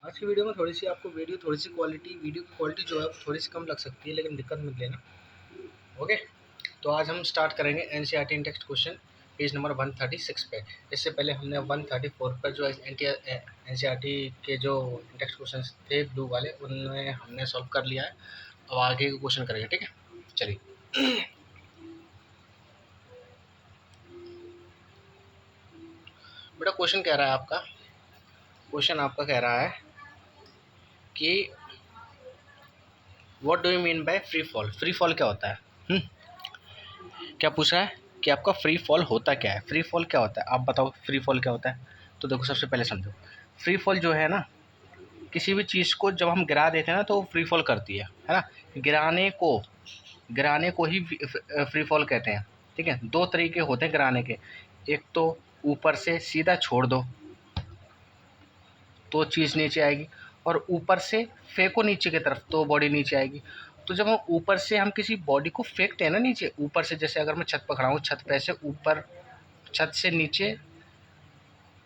आज की वीडियो में थोड़ी सी आपको वीडियो की क्वालिटी जो है वो थोड़ी सी कम लग सकती है, लेकिन दिक्कत मत लेना। ओके, तो आज हम स्टार्ट करेंगे एनसीईआरटी इन टेक्स्ट क्वेश्चन पेज नंबर 136 पे। इससे पहले हमने 134 पर जो एनसीईआरटी के जो टेक्स्ट क्वेश्चन थे ब्लू वाले, उनमें हमने सॉल्व कर लिया है। अब आगे के क्वेश्चन करेंगे, ठीक है। चलिए, बेटा क्वेश्चन कह रहा है आपका कह रहा है कि what do you mean by free fall. Free fall क्या होता है? क्या पूछ रहा है कि आपका फ्री फॉल होता क्या है? फ्री फॉल क्या होता है, आप बताओ फ्री फॉल क्या होता है। तो देखो, सबसे पहले समझो, फ्री फॉल जो है ना, किसी भी चीज़ को जब हम गिरा देते हैं ना तो वो फ्री फॉल करती है ना। गिराने को ही फ्री फॉल कहते हैं, ठीक है। दो तरीके होते हैं गिराने के। एक तो ऊपर से सीधा छोड़ दो तो चीज़ नीचे आएगी, और ऊपर से फेंको नीचे की तरफ तो बॉडी नीचे आएगी। तो जब हम ऊपर से हम किसी बॉडी को फेंकते हैं ना नीचे, ऊपर से, जैसे अगर मैं छत पर खड़ा हूँ, छत पे से ऊपर, छत से नीचे,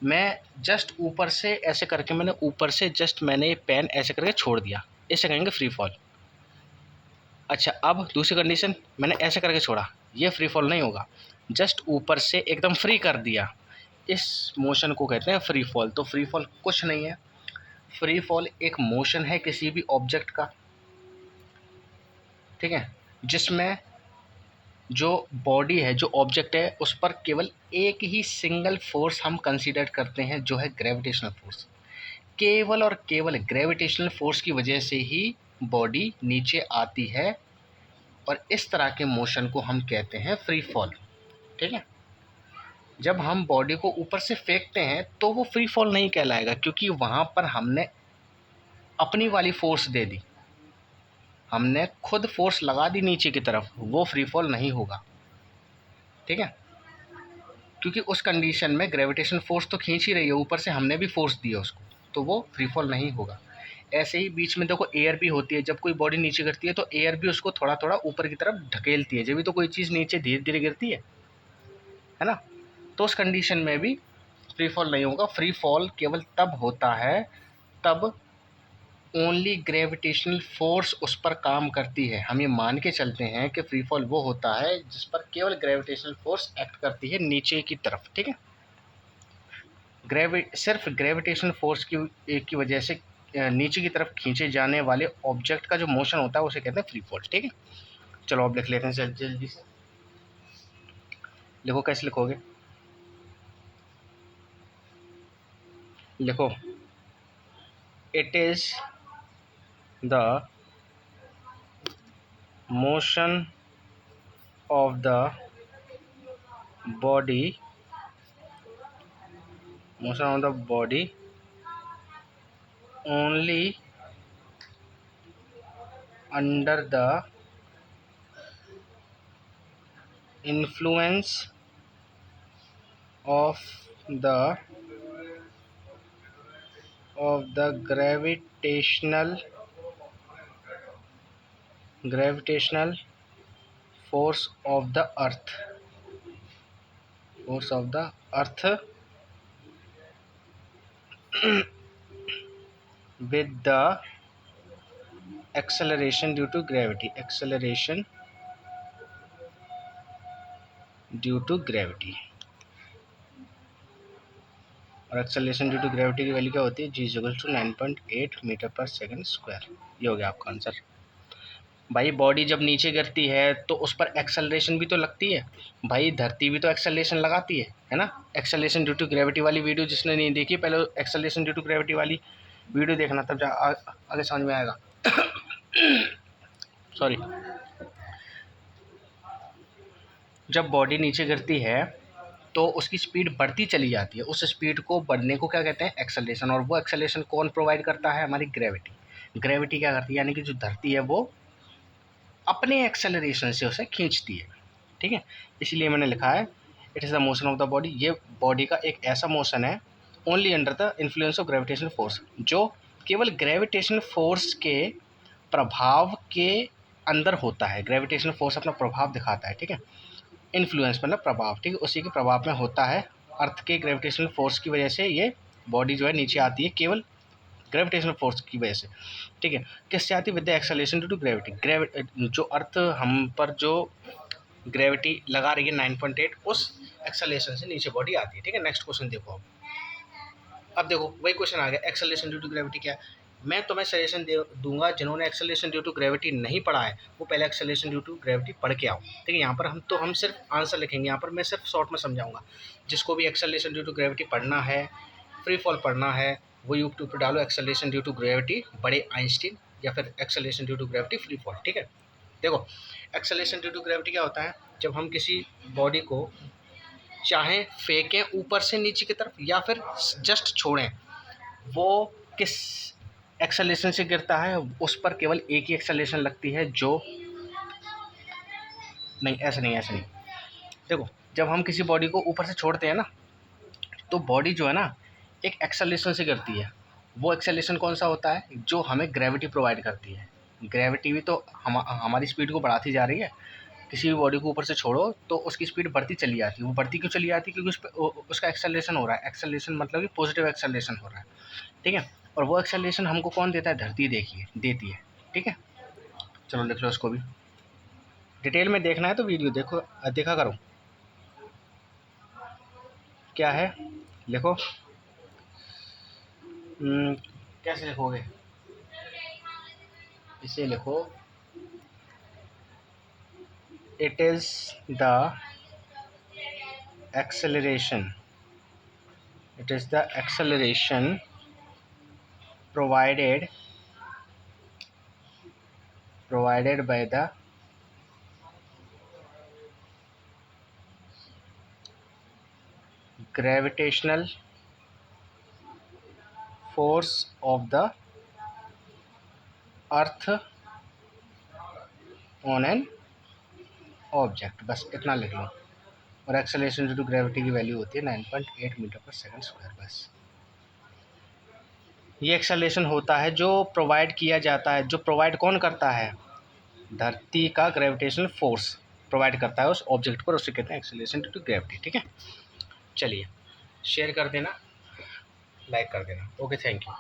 मैं जस्ट ऊपर से ऐसे करके, मैंने पेन ऐसे करके छोड़ दिया, इसे कहेंगे फ्री फॉल। अच्छा, अब दूसरी कंडीशन, मैंने ऐसे करके छोड़ा, ये फ्री फॉल नहीं होगा। जस्ट ऊपर से एकदम फ्री कर दिया, इस मोशन को कहते हैं फ्री फॉल। तो फ्री फॉल कुछ नहीं है, फ्री फॉल एक मोशन है किसी भी ऑब्जेक्ट का, ठीक है, जिसमें जो बॉडी है, जो ऑब्जेक्ट है, उस पर केवल एक ही सिंगल फोर्स हम कंसीडर करते हैं, जो है ग्रेविटेशनल फोर्स। केवल और केवल ग्रेविटेशनल फोर्स की वजह से ही बॉडी नीचे आती है, और इस तरह के मोशन को हम कहते हैं फ्री फॉल, ठीक है। जब हम बॉडी को ऊपर से फेंकते हैं तो वो फ्री फॉल नहीं कहलाएगा, क्योंकि वहाँ पर हमने अपनी वाली फोर्स दे दी, हमने खुद फोर्स लगा दी नीचे की तरफ, वो फ्री फॉल नहीं होगा, ठीक है। क्योंकि उस कंडीशन में ग्रेविटेशन फोर्स तो खींच ही रही है, ऊपर से हमने भी फोर्स दिया उसको, तो वो फ्री फॉल नहीं होगा। ऐसे ही बीच में देखो एयर भी होती है, जब कोई बॉडी नीचे गिरती है तो एयर भी उसको थोड़ा थोड़ा ऊपर की तरफ ढकेलती है, जब भी तो कोई चीज़ नीचे धीरे धीरे गिरती है ना। तो उस कंडीशन में भी फ्री फॉल नहीं होगा। फ्री फॉल केवल तब होता है, तब ओनली ग्रेविटेशनल फोर्स उस पर काम करती है। हम ये मान के चलते हैं कि फ्री फॉल वो होता है जिस पर केवल ग्रेविटेशनल फोर्स एक्ट करती है नीचे की तरफ, ठीक है। सिर्फ ग्रेविटेशनल फोर्स की वजह से नीचे की तरफ खींचे जाने वाले ऑब्जेक्ट का जो मोशन होता है उसे कहते हैं फ्री फॉल, ठीक है। चलो अब लिख लेते हैं जल्दी से। लिखो, कैसे लिखोगे? लिखो, it is the motion of the body only under the influence of the gravitational force of the earth with the acceleration due to gravity और एक्सेलरेशन ड्यू टू ग्रेविटी की वैल्यू क्या होती है? g = 9.8 मीटर पर second square. ये हो गया आपका आंसर। भाई बॉडी जब नीचे गिरती है तो उस पर एक्सेलरेशन भी तो लगती है भाई, धरती भी तो एक्सेलरेशन लगाती है ना। एक्सेलरेशन ड्यू टू ग्रेविटी वाली वीडियो जिसने नहीं देखी, पहले एक्सेलरेशन ड्यू टू ग्रेविटी वाली वीडियो देखना, तब आगे समझ में आएगा। सॉरी, जब बॉडी नीचे गिरती है तो उसकी स्पीड बढ़ती चली जाती है, उस स्पीड को बढ़ने को क्या कहते हैं? एक्सेलरेशन। और वो एक्सेलरेशन कौन प्रोवाइड करता है? हमारी ग्रेविटी क्या करती है? यानी कि जो धरती है वो अपने एक्सेलरेशन से उसे खींचती है, ठीक है। इसलिए मैंने लिखा है it is the motion of the body. ये बॉडी का एक ऐसा मोशन है only under the influence of gravitational force, जो केवल ग्रेविटेशनल फोर्स के प्रभाव के अंदर होता है। ग्रेविटेशनल फोर्स अपना प्रभाव दिखाता है, ठीक है। इन्फ्लुएंस मतलब प्रभाव, ठीक है, उसी के प्रभाव में होता है। अर्थ के ग्रेविटेशनल फोर्स की वजह से ये बॉडी जो है नीचे आती है, केवल ग्रेविटेशनल फोर्स की वजह से, ठीक है। किससे आती है? With the acceleration due to gravity. जो अर्थ हम पर जो ग्रेविटी लगा रही है 9.8, उस एक्सेलरेशन से नीचे बॉडी आती है, ठीक है। नेक्स्ट क्वेश्चन देखो। अब देखो वही क्वेश्चन आ गया, एक्सेलरेशन ड्यू टू ग्रेविटी क्या है। मैं तुम्हें सजेशन दे दूंगा, जिन्होंने एक्सेलरेशन ड्यू टू ग्रेविटी नहीं पढ़ा है वो पहले एक्सेलरेशन ड्यू टू ग्रेविटी पढ़ के आओ, ठीक है। यहाँ पर हम सिर्फ आंसर लिखेंगे, यहाँ पर मैं सिर्फ शॉर्ट में समझाऊंगा। जिसको भी एक्सेलरेशन ड्यू टू ग्रेविटी पढ़ना है, फ्री फॉल पढ़ना है, वो यूट्यूब पर डालो एक्सेलरेशन ड्यू टू ग्रेविटी बड़े आइंस्टीन, या फिर acceleration due to gravity free fall, ठीक है। देखो एक्सेलरेशन ड्यू टू ग्रेविटी क्या होता है, जब हम किसी बॉडी को चाहे फेंकें ऊपर से नीचे की तरफ या फिर जस्ट छोड़ें, वो किस एक्सेलरेशन से गिरता है, उस पर केवल एक ही एक्सेलरेशन लगती है, जो नहीं ऐसे नहीं, ऐसे नहीं। देखो जब हम किसी बॉडी को ऊपर से छोड़ते हैं ना, तो बॉडी जो है ना एक एक्सेलरेशन से गिरती है। वो एक्सेलरेशन कौन सा होता है? जो हमें ग्रेविटी प्रोवाइड करती है। ग्रेविटी भी तो हमारी स्पीड को बढ़ाती जा रही है। किसी भी बॉडी को ऊपर से छोड़ो तो उसकी स्पीड बढ़ती चली जाती है। वो बढ़ती क्यों चली जाती है? क्योंकि उस पर उसका एक्सेलरेशन हो रहा है। एक्सेलरेशन मतलब कि पॉजिटिव एक्सेलरेशन हो रहा है, ठीक है। और वो एक्सेलरेशन हमको कौन देता है? धरती देती है, ठीक है। चलो लिख लो इसको भी। डिटेल में देखना है तो वीडियो देखा करो। क्या है लिखो। कैसे लिखोगे? इसे लिखो, it is the acceleration, it is the acceleration provided by the gravitational force of the earth on an object। बस इतना लिख लो। और एक्सेलरेशन ड्यू टू ग्रेविटी की वैल्यू होती है 9.8 मीटर पर सेकंड स्क्वायर। बस ये एक्सेलरेशन होता है जो प्रोवाइड किया जाता है। जो प्रोवाइड कौन करता है? धरती का ग्रेविटेशनल फोर्स प्रोवाइड करता है उस ऑब्जेक्ट पर, उसे कहते हैं एक्सेलरेशन ड्यू टू ग्रेविटी, ठीक है। चलिए शेयर कर देना, लाइक कर देना। Okay, thank you.